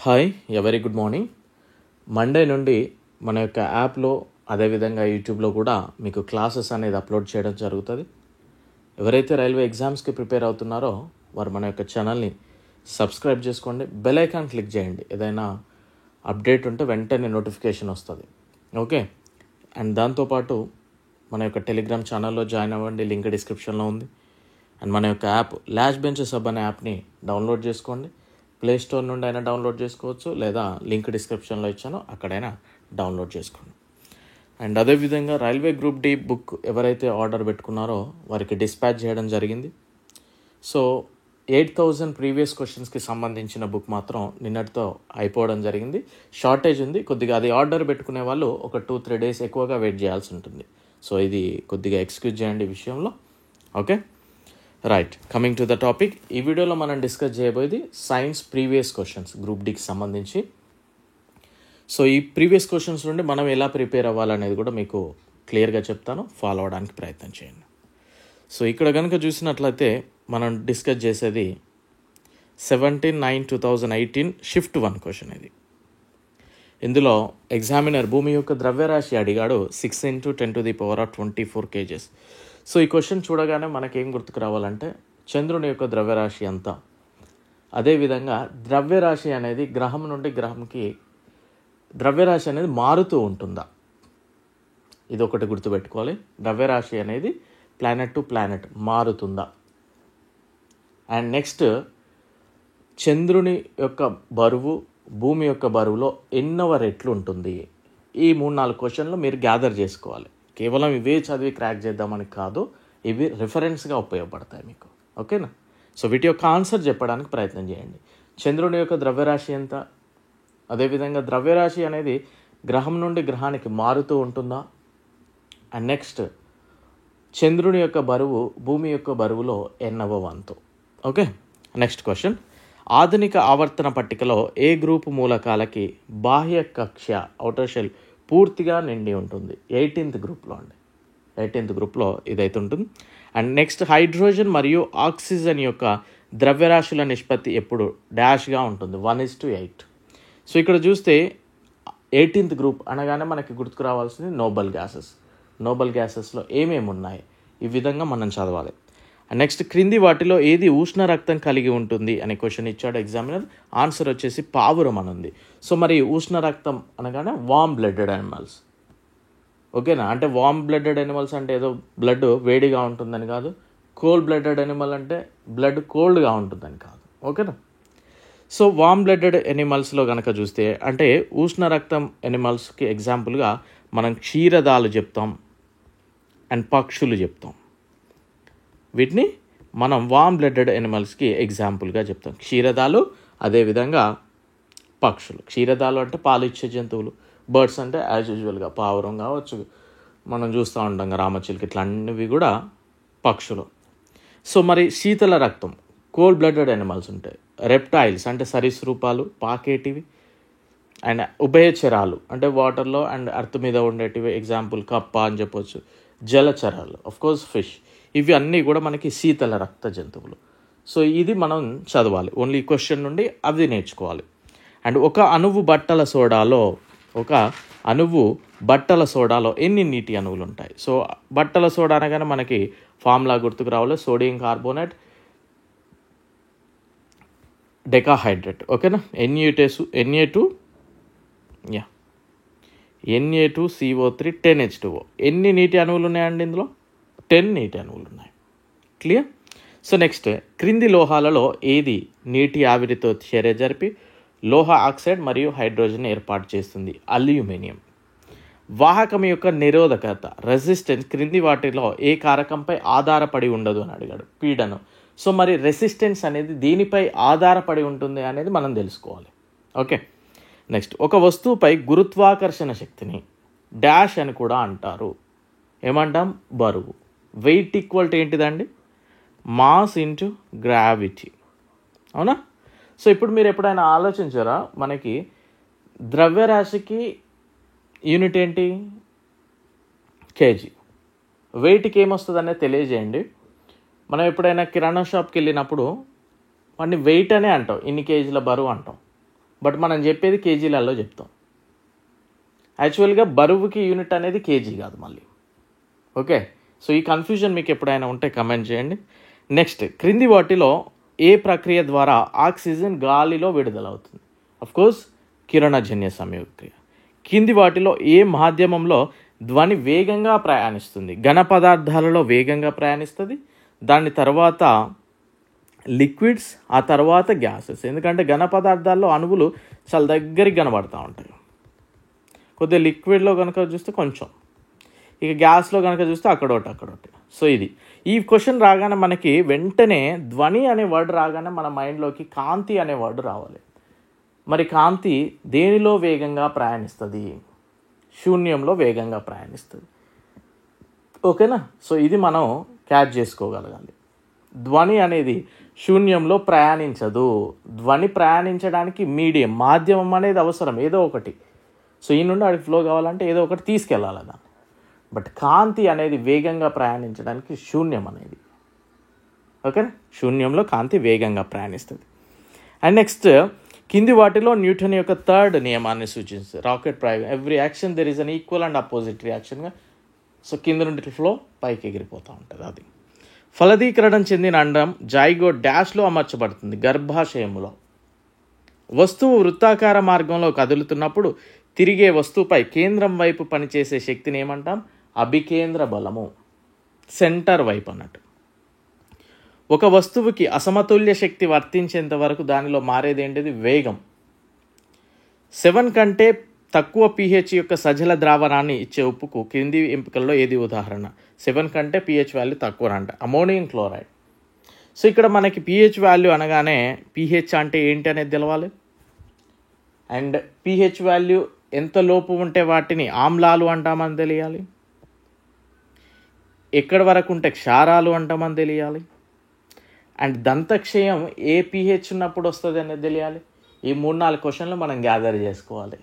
Hi, very good morning. Monday నుండి మన యొక్క యాప్లో అదేవిధంగా యూట్యూబ్లో కూడా మీకు క్లాసెస్ అనేది అప్లోడ్ చేయడం జరుగుతుంది. ఎవరైతే రైల్వే ఎగ్జామ్స్కి ప్రిపేర్ అవుతున్నారో వారు మన యొక్క ఛానల్ని సబ్స్క్రైబ్ చేసుకోండి, బెల్ ఐకాన్ క్లిక్ చేయండి. ఏదైనా అప్డేట్ ఉంటే వెంటనే నోటిఫికేషన్ వస్తుంది. ఓకే, అండ్ దాంతోపాటు మన యొక్క టెలిగ్రామ్ ఛానల్లో జాయిన్ అవ్వండి, లింక్ డిస్క్రిప్షన్లో ఉంది. అండ్ మన యొక్క యాప్ లాస్ట్ బెంచెస్ హబ్ అనే యాప్ని డౌన్లోడ్ చేసుకోండి. ప్లే స్టోర్ నుండి అయినా డౌన్లోడ్ చేసుకోవచ్చు, లేదా లింక్ డిస్క్రిప్షన్లో ఇచ్చానో అక్కడైనా డౌన్లోడ్ చేసుకోండి. అండ్ అదేవిధంగా రైల్వే గ్రూప్ డి బుక్ ఎవరైతే ఆర్డర్ పెట్టుకున్నారో వారికి డిస్పాచ్ చేయడం జరిగింది. సో 8,000 ప్రీవియస్ క్వశ్చన్స్కి సంబంధించిన బుక్ మాత్రం నిన్నటితో అయిపోవడం జరిగింది. షార్టేజ్ ఉంది కొద్దిగా, అది ఆర్డర్ పెట్టుకునే వాళ్ళు ఒక 2-3 డేస్ ఎక్కువగా వెయిట్ చేయాల్సి ఉంటుంది. సో ఇది కొద్దిగా ఎక్స్క్యూజ్ చేయండి ఈ విషయంలో. Okay right, coming to the topic. ఈ వీడియోలో మనం డిస్కస్ చేయబోయేది సైన్స్ ప్రీవియస్ క్వశ్చన్స్ గ్రూప్ డికి సంబంధించి. సో ఈ ప్రీవియస్ క్వశ్చన్స్ నుండి మనం ఎలా ప్రిపేర్ అవ్వాలనేది కూడా మీకు క్లియర్గా చెప్తాను, ఫాలో అవడానికి ప్రయత్నం చేయండి. సో ఇక్కడ కనుక చూసినట్లయితే మనం డిస్కస్ చేసేది 17/9/2018 షిఫ్ట్ 1 క్వశ్చన్ ఇది. ఇందులో ఎగ్జామినర్ భూమి యొక్క ద్రవ్యరాశి అడిగాడు 6 × 10⁻24 kgs. సో ఈ క్వశ్చన్ చూడగానే మనకేం గుర్తుకు రావాలంటే చంద్రుని యొక్క ద్రవ్యరాశి ఎంత, అదేవిధంగా ద్రవ్యరాశి అనేది గ్రహం నుండి గ్రహంకి ద్రవ్యరాశి అనేది మారుతూ ఉంటుందా, ఇది ఒకటి గుర్తుపెట్టుకోవాలి. ద్రవ్యరాశి అనేది ప్లానెట్ టు ప్లానెట్ మారుతుందా. అండ్ నెక్స్ట్ చంద్రుని యొక్క బరువు భూమి యొక్క బరువులో ఎన్నవ రెట్లు ఉంటుంది. ఈ 3-4 క్వశ్చన్లు మీరు గ్యాదర్ చేసుకోవాలి. కేవలం ఇవే చదివి క్రాక్ చేద్దామని కాదు, ఇవి రిఫరెన్స్గా ఉపయోగపడతాయి మీకు. ఓకేనా? సో వీటి యొక్క ఆన్సర్ చెప్పడానికి ప్రయత్నం చేయండి. చంద్రుని యొక్క ద్రవ్యరాశి ఎంత, అదేవిధంగా ద్రవ్యరాశి అనేది గ్రహం నుండి గ్రహానికి మారుతూ ఉంటుందా. అండ్ నెక్స్ట్ చంద్రుని యొక్క బరువు భూమి యొక్క బరువులో ఎన్నవ వంతు. Okay, next question. ఆధునిక ఆవర్తన పట్టికలో ఏ గ్రూపు మూలకాలకి బాహ్య కక్ష్య ఔటర్ షెల్ పూర్తిగా నిండి ఉంటుంది? 18th గ్రూప్లో అండి. 18th గ్రూప్లో ఇదైతే ఉంటుంది. అండ్ నెక్స్ట్ హైడ్రోజన్ మరియు ఆక్సిజన్ యొక్క ద్రవ్యరాశుల నిష్పత్తి ఎప్పుడు డాష్గా ఉంటుంది? 1:8. సో ఇక్కడ చూస్తే 18th గ్రూప్ అనగానే మనకి గుర్తుకు రావాల్సింది నోబెల్ గ్యాసెస్. నోబెల్ గ్యాసెస్లో ఏమేమి ఉన్నాయి ఈ విధంగా మనం చదవాలి. అండ్ నెక్స్ట్ క్రింది వాటిలో ఏది ఉష్ణ రక్తం కలిగి ఉంటుంది అనే క్వశ్చన్ ఇచ్చాడు ఎగ్జామినర్. ఆన్సర్ వచ్చేసి పావురం అని ఉంది. సో మరి ఉష్ణ రక్తం అనగానే వామ్ బ్లడెడ్ యానిమల్స్. ఓకేనా? అంటే వామ్ బ్లడెడ్ యానిమల్స్ అంటే ఏదో బ్లడ్ వేడిగా ఉంటుందని కాదు, కోల్డ్ బ్లడెడ్ యానిమల్ అంటే బ్లడ్ కోల్డ్గా ఉంటుందని కాదు. ఓకేనా? సో వామ్ బ్లడెడ్ యానిమల్స్లో కనుక చూస్తే అంటే ఉష్ణ రక్తం యానిమల్స్కి ఎగ్జాంపుల్గా మనం క్షీరదాలు చెప్తాం అండ్ పక్షులు చెప్తాం. వీటిని మనం వామ్ బ్లడెడ్ యానిమల్స్కి ఎగ్జాంపుల్గా చెప్తాం. క్షీరదాలు అదేవిధంగా పక్షులు. క్షీరదాలు అంటే పాలు ఇచ్చే జంతువులు, బర్డ్స్ అంటే యాజ్ యూజువల్గా పావురం కావచ్చు, మనం చూస్తూ ఉంటాం రామచిలుక, ఇట్లా అన్నివి కూడా పక్షులు. సో మరి శీతల రక్తం కోల్డ్ బ్లడెడ్ యానిమల్స్ ఉంటాయి. రెప్టైల్స్ అంటే సరీసృపాలు, పాకేటివి. అండ్ ఉభయచరాలు అంటే వాటర్లో అండ్ ఎర్త్ మీద ఉండేటివి, ఎగ్జాంపుల్ కప్ప అని చెప్పొచ్చు. జలచరాలు ఆఫ్కోర్స్ ఫిష్. ఇవి అన్నీ కూడా మనకి శీతల రక్త జంతువులు. సో ఇది మనం చదవాలి, ఓన్లీ క్వశ్చన్ నుండి అవి నేర్చుకోవాలి. అండ్ ఒక అణువు బట్టల సోడాలో ఎన్ని నీటి అణువులు ఉంటాయి? సో బట్టల సోడా అనగానే మనకి ఫార్ములా గుర్తుకు రావాలి, సోడియం కార్బోనేట్ డెకాహైడ్రేట్. ఓకేనా? Na2CO3 10H2O. ఎన్ని నీటి అణువులు ఉన్నాయండి ఇందులో? 10 నీటి అణువులు ఉన్నాయి. క్లియర్? సో నెక్స్ట్ క్రింది లోహాలలో ఏది నీటి ఆవిరితో చర్య జరిపి లోహ ఆక్సైడ్ మరియు హైడ్రోజన్ ఏర్పాటు చేస్తుంది? అల్యూమినియం. వాహకం యొక్క నిరోధకత రెసిస్టెన్స్ క్రింది వాటిలో ఏ కారకంపై ఆధారపడి ఉండదు అని అడిగాడు? పీడనం. సో మరి రెసిస్టెన్స్ అనేది దీనిపై ఆధారపడి ఉంటుంది అనేది మనం తెలుసుకోవాలి. ఓకే, నెక్స్ట్ ఒక వస్తువుపై గురుత్వాకర్షణ శక్తిని డాష్ అని కూడా అంటారు. ఏమంటాం? బరువు. వెయిట్ ఈక్వల్ టు ఏంటిదండి? Mass into gravity. అవునా? సో ఇప్పుడు మీరు ఎప్పుడైనా ఆలోచించారా, మనకి ద్రవ్యరాశికి యూనిట్ ఏంటి? కేజీ. వెయిట్కి ఏమొస్తుంది అనేది తెలియజేయండి. మనం ఎప్పుడైనా కిరాణా షాప్కి వెళ్ళినప్పుడు వాడిని వెయిట్ అనే అంటాం, ఇన్ని కేజీల బరువు అంటాం. బట్ మనం చెప్పేది కేజీలలో చెప్తాం. యాక్చువల్గా బరువుకి యూనిట్ అనేది కేజీ కాదు మళ్ళీ. ఓకే, సో ఈ కన్ఫ్యూజన్ మీకు ఎప్పుడైనా ఉంటే కమెంట్ చేయండి. నెక్స్ట్, క్రింది వాటిలో ఏ ప్రక్రియ ద్వారా ఆక్సిజన్ గాలిలో విడుదలవుతుంది? అఫ్కోర్స్ కిరణజన్య సంయోగక్రియ. కింది వాటిలో ఏ మాధ్యమంలో ధ్వని వేగంగా ప్రయాణిస్తుంది? ఘన పదార్థాలలో వేగంగా ప్రయాణిస్తుంది, దాని తర్వాత లిక్విడ్స్, ఆ తర్వాత గ్యాసెస్. ఎందుకంటే ఘన పదార్థాల్లో అణువులు చాలా దగ్గరికి కనబడుతూ ఉంటాయి. కొద్దిగా లిక్విడ్లో కనుక చూస్తే కొంచెం, ఇక గ్యాస్లో కనుక చూస్తే అక్కడొకటి. సో ఇది ఈ క్వశ్చన్ రాగానే మనకి వెంటనే ధ్వని అనే వర్డ్ రాగానే మన మైండ్లోకి కాంతి అనే వర్డ్ రావాలి. మరి కాంతి దేనిలో వేగంగా ప్రయాణిస్తుంది? శూన్యంలో వేగంగా ప్రయాణిస్తుంది. ఓకేనా? సో ఇది మనం క్యాచ్ చేసుకోగలగాలి. ధ్వని అనేది శూన్యంలో ప్రయాణించదు. ధ్వని ప్రయాణించడానికి మీడియం, మాధ్యమం అనేది అవసరం, ఏదో ఒకటి. సో ఈ నుండి అడిగి ఫ్లో కావాలంటే ఏదో ఒకటి తీసుకెళ్ళాలి దాన్ని. బట్ కాంతి అనేది వేగంగా ప్రయాణించడానికి శూన్యం అనేది. ఓకేనా? శూన్యంలో కాంతి వేగంగా ప్రయాణిస్తుంది. అండ్ నెక్స్ట్, కింది వాటిలో న్యూటన్ యొక్క థర్డ్ నియమాన్ని సూచిస్తుంది. రాకెట్ ప్రయోగం, every action there is an equal and opposite రియాక్షన్గా. సో కింద నుండి ఫ్లో పైకి ఎగిరిపోతూ ఉంటుంది. అది ఫలదీకరణం చెందిన అండం జైగోట్ డాష్లో అమర్చబడుతుంది, గర్భాశయములో. వస్తువు వృత్తాకార మార్గంలో కదులుతున్నప్పుడు తిరిగే వస్తువుపై కేంద్రం వైపు పనిచేసే శక్తిని ఏమంటాం? అభికేంద్ర బలము, సెంటర్ వైపు అన్నట్టు. ఒక వస్తువుకి అసమతుల్య శక్తి వర్తించేంత వరకు దానిలో మారేది ఏంటిది? వేగం. 7 కంటే తక్కువ pH యొక్క సజల ద్రావణాన్ని ఇచ్చే ఉప్పుకు కింది ఎంపికల్లో ఏది ఉదాహరణ? 7 కంటే pH వాల్యూ తక్కువ అంట, అమోనియం క్లోరైడ్. సో ఇక్కడ మనకి pH వాల్యూ అనగానే pH అంటే ఏంటి అనేది తెలవాలి. అండ్ pH వాల్యూ ఎంత లోపు ఉంటే వాటిని ఆమ్లాలు అంటామని తెలియాలి. ఎక్కడి వరకు ఉంటే క్షారాలు అంటామని తెలియాలి. అండ్ దంతక్షయం ఏ pH ఉన్నప్పుడు వస్తుంది అనేది తెలియాలి. ఈ 3-4 క్వశ్చన్లు మనం గ్యాదర్ చేసుకోవాలి.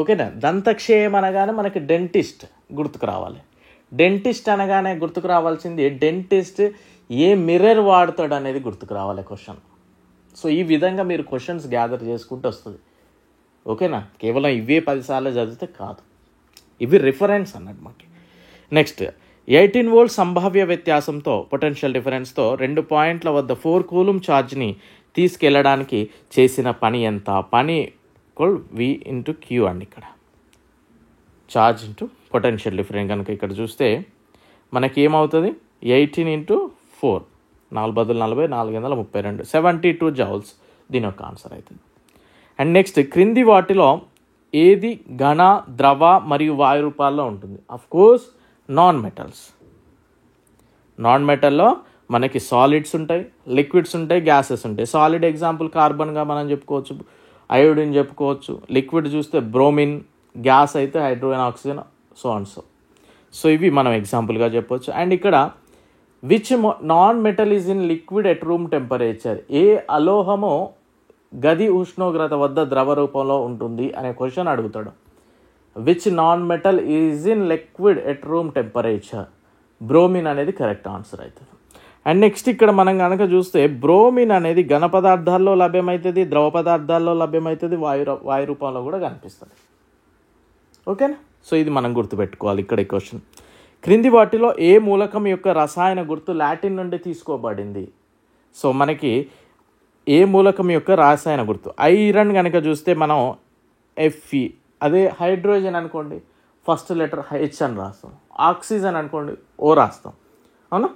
ఓకేనా? దంతక్షయం అనగానే మనకి డెంటిస్ట్ గుర్తుకు రావాలి. డెంటిస్ట్ అనగానే గుర్తుకు రావాల్సింది డెంటిస్ట్ ఏ మిర్రర్ వాడతాడు అనేది గుర్తుకు రావాలి క్వశ్చన్. సో ఈ విధంగా మీరు క్వశ్చన్స్ గ్యాదర్ చేసుకుంటూ వస్తుంది. ఓకేనా? కేవలం ఇవే 10 సార్లు చదివితే కాదు, ఇవి రిఫరెన్స్ అన్నట్టు మాకు. నెక్స్ట్, 18 వోల్ట్ సంభావ్య వ్యత్యాసంతో పొటెన్షియల్ డిఫరెన్స్తో 2 పాయింట్ల వద్ద 4 కూలుంబ్ ఛార్జ్ని తీసుకెళ్ళడానికి చేసిన పని ఎంత? పని V ఇంటూ Q అండి. ఇక్కడ ఛార్జ్ ఇంటూ పొటెన్షియల్ డిఫరెన్స్ కనుక ఇక్కడ చూస్తే మనకి ఏమవుతుంది? 18 ఇంటూ 4, 4×40 432, 72 జౌల్స్ దీని యొక్క ఆన్సర్ అవుతుంది. అండ్ నెక్స్ట్, క్రింది వాటిలో ఏది ఘన, ద్రవ మరియు వాయు రూపాల్లో ఉంటుంది? Of course non metals. నాన్ మెటల్లో మనకి సాలిడ్స్ ఉంటాయి, లిక్విడ్స్ ఉంటాయి, గ్యాసెస్ ఉంటాయి. సాలిడ్ ఎగ్జాంపుల్ కార్బన్గా మనం చెప్పుకోవచ్చు, అయోడిన్ చెప్పుకోవచ్చు. లిక్విడ్ చూస్తే బ్రోమిన్, గ్యాస్ అయితే hydrogen, oxygen, so and so. So ఇవి మనం ఎగ్జాంపుల్గా చెప్పవచ్చు. అండ్ ఇక్కడ which non metal is in liquid at room temperature? ఏ అలోహము గది ఉష్ణోగ్రత వద్ద ద్రవ రూపంలో ఉంటుంది అనే క్వశ్చన్ అడుగుతాడు. Which non metal is in liquid at room temperature? Bromine అనేది కరెక్ట్ ఆన్సర్ అవుతుంది. అండ్ నెక్స్ట్, ఇక్కడ మనం కనుక చూస్తే బ్రోమిన్ అనేది ఘన పదార్థాల్లో లభ్యమవుతుంది, ద్రవ పదార్థాల్లో లభ్యమవుతుంది, వాయు రూపంలో కూడా కనిపిస్తుంది. ఓకేనా? సో ఇది మనం గుర్తుపెట్టుకోవాలి ఇక్కడ ఈ క్వశ్చన్. క్రింది వాటిలో ఏ మూలకం యొక్క రసాయన గుర్తు లాటిన్ నుండి తీసుకోబడింది? సో మనకి ఏ మూలకం యొక్క రసాయన గుర్తు? ఐరన్ కనుక చూస్తే మనం Fe, అదే హైడ్రోజన్ అనుకోండి ఫస్ట్ లెటర్ H అని రాస్తాం, ఆక్సిజన్ అనుకోండి O రాస్తాం, అవునా?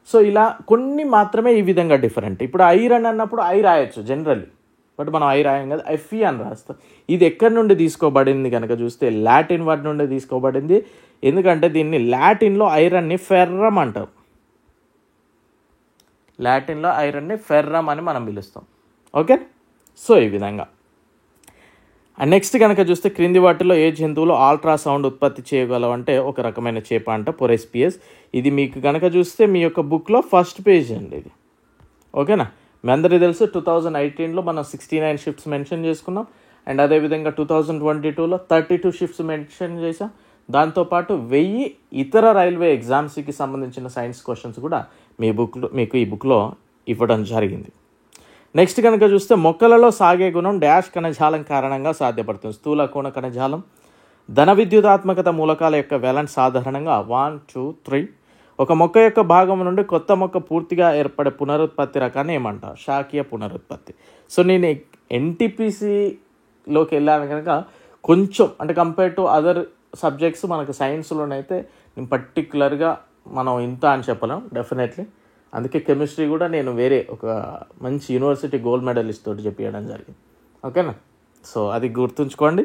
సో ఇలా కొన్ని మాత్రమే ఈ విధంగా డిఫరెంట్. ఇప్పుడు ఐరన్ అన్నప్పుడు ఐ రాయొచ్చు జనరల్లీ, బట్ మనం ఐ రాయం కదా, Fe అని రాస్తాం. ఇది ఎక్కడి నుండి తీసుకోబడింది కనుక చూస్తే లాటిన్ వర్డ్ నుండి తీసుకోబడింది. ఎందుకంటే దీన్ని లాటిన్లో ఐరన్ని ఫెర్రమ్ అంటారు. లాటిన్లో ఐరన్ని ఫెర్రమ్ అని మనం పిలుస్తాం. ఓకే, సో ఈ విధంగా. అండ్ నెక్స్ట్ కనుక చూస్తే క్రింది వాటిలో ఏ జంతువులు అల్ట్రాసౌండ్ ఉత్పత్తి చేయగలవంటే ఒక రకమైన చేప అంట, పొరెస్పియస్. ఇది మీకు కనుక చూస్తే మీ యొక్క బుక్లో ఫస్ట్ పేజ్ అండి ఇది. ఓకేనా? మీ అందరికీ తెలుసు 2018లో మనం 69 షిఫ్ట్స్ మెన్షన్ చేసుకున్నాం. అండ్ అదేవిధంగా 2022లో 32 షిఫ్ట్స్ మెన్షన్ చేసాం. దాంతోపాటు 1000 ఇతర రైల్వే ఎగ్జామ్స్కి సంబంధించిన సైన్స్ క్వశ్చన్స్ కూడా మీకు ఈ బుక్లో ఇవ్వడం జరిగింది. నెక్స్ట్ కనుక చూస్తే మొక్కలలో సాగే గుణం డాష్ కణజాలం కారణంగా సాధ్యపడుతుంది. స్థూల కోణ కణజాలం. ధన విద్యుదాత్మకత మూలకాల యొక్క వ్యాలెన్స్ సాధారణంగా 1, 2, 3. ఒక మొక్క యొక్క భాగం నుండి కొత్త మొక్క పూర్తిగా ఏర్పడే పునరుత్పత్తి రకాన్ని ఏమంటారు? శాఖీయ పునరుత్పత్తి. సో నేను ఎన్టీపీసీలోకి వెళ్ళాను కనుక కొంచెం అంటే కంపేర్ టు అదర్ సబ్జెక్ట్స్ మనకు సైన్స్లోనైతే నేను పర్టికులర్గా మనం ఇంత అని చెప్పలేం డెఫినెట్లీ. అందుకే కెమిస్ట్రీ కూడా నేను వేరే ఒక మంచి యూనివర్సిటీ గోల్డ్ మెడలిస్ట్ తోటి చెప్పియడం జరిగింది. ఓకేనా? సో అది గుర్తుంచుకోండి.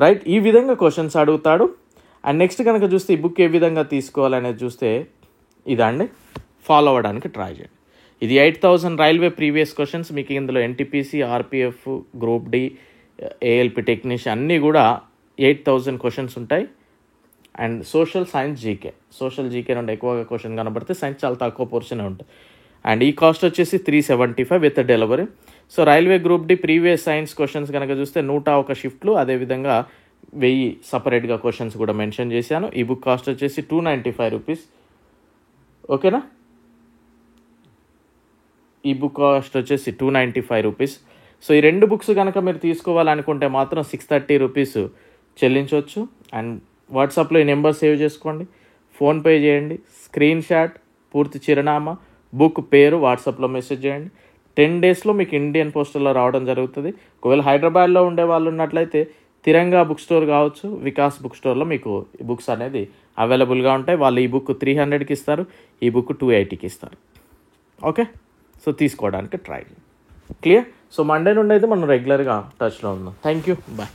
రైట్, ఈ విధంగా క్వశ్చన్స్ అడుగుతాడు. అండ్ నెక్స్ట్ కనుక చూస్తే ఈ బుక్ ఏ విధంగా తీసుకోవాలనేది చూస్తే ఇదండి, ఫాలో అవ్వడానికి ట్రై చేయండి. ఇది 8000 రైల్వే ప్రీవియస్ క్వశ్చన్స్. మీకు ఇందులో NTPC, RPF, group D, ALP technician అన్నీ కూడా 8000 క్వశ్చన్స్ ఉంటాయి. And social, science, GK. Social GK నుండి ఎక్కువగా క్వశ్చన్ కనబడితే సైన్స్ చాలా తక్కువ పోర్షనే ఉంటుంది. అండ్ ఈ కాస్ట్ వచ్చేసి 375 with delivery. So railway group D previous science questions కనుక చూస్తే 101 షిఫ్ట్లు, అదేవిధంగా 1000 సపరేట్గా క్వశ్చన్స్ కూడా మెన్షన్ చేశాను. ఈ బుక్ కాస్ట్ వచ్చేసి 295 రూపీస్. ఓకేనా? ఈ బుక్ కాస్ట్ వచ్చేసి 295 రూపీస్. సో ఈ 2 బుక్స్ కనుక మీరు తీసుకోవాలనుకుంటే మాత్రం 630 రూపీస్ చెల్లించవచ్చు. అండ్ వాట్సాప్లో ఈ నెంబర్ సేవ్ చేసుకోండి, ఫోన్పే చేయండి, స్క్రీన్ షాట్, పూర్తి చిరునామా, బుక్ పేరు వాట్సాప్లో మెసేజ్ చేయండి. 10 డేస్లో మీకు ఇండియన్ పోస్టల్లో రావడం జరుగుతుంది. ఒకవేళ హైదరాబాద్లో ఉండే వాళ్ళు ఉన్నట్లయితే తిరంగా బుక్ స్టోర్ కావచ్చు, వికాస్ బుక్ స్టోర్లో మీకు ఈ బుక్స్ అనేది అవైలబుల్గా ఉంటాయి. వాళ్ళు ఈ బుక్ 300కి ఇస్తారు, ఈ బుక్ 280కి ఇస్తారు. ఓకే, సో తీసుకోవడానికి ట్రై చేయండి. క్లియర్? సో మండే నుండి అయితే మనం రెగ్యులర్గా టచ్లో ఉందాం. Thank you, bye.